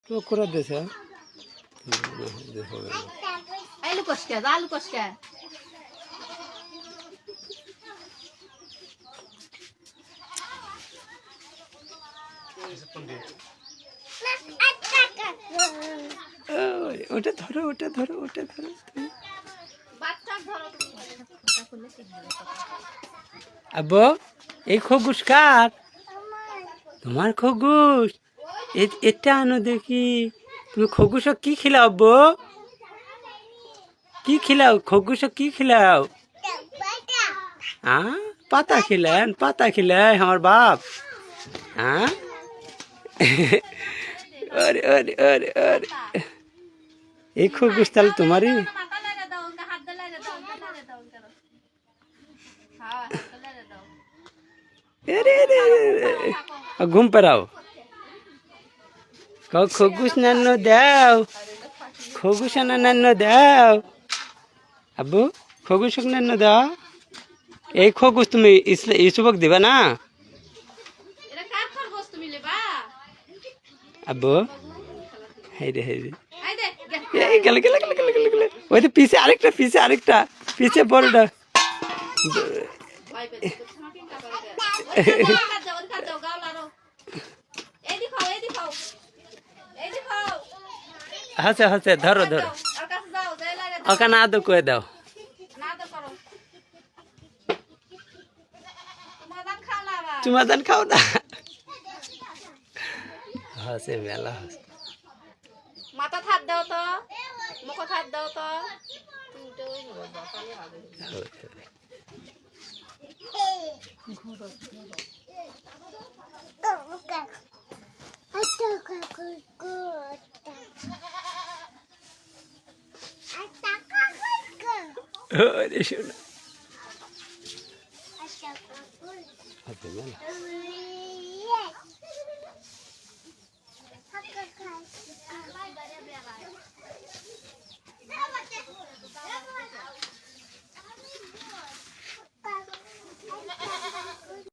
তো করে দিয়েছে আলু কষকা আলু কষকা ওটা ধরো ওটা ধরো ওটা ধরো আব্বু এই খরগোশ কার? তোমার খরগোশ? এটা আনো দেখি। তুমি খরগোশক কি খিলাও আব্বু? কি খিলাও খরগোশক? কি খিলাও? হ্যাঁ পাতা খিলেন, পাতা খিলায় আমার বাপ। হ্যাঁ আরে আরে আরে আরে এই খরগোশ তাহলে তোমারই? ঘুম পাড়াও খরগোশ নান্ন দাও, খরগোশ নান্ন দাও আব্বু, খরগোশ নান্ন দাও। এই খরগোশ তুমি ইসুবক দিবা না আব্বু? হাই রে হাই রে, গেলে গেলে গেলে গেলে গেলে গেলে ওই তো পিছে আরেকটা, পিছে আরেকটা, পিছে বড়টা। হাসে হাসে ধরো ধরো, ওকে না দো কয়ে দাও। চুমাদান খাও না, হাসে মেলা হাসে। মাথা থাপ দাও তো, মুখ থাপ দাও তো। শোনা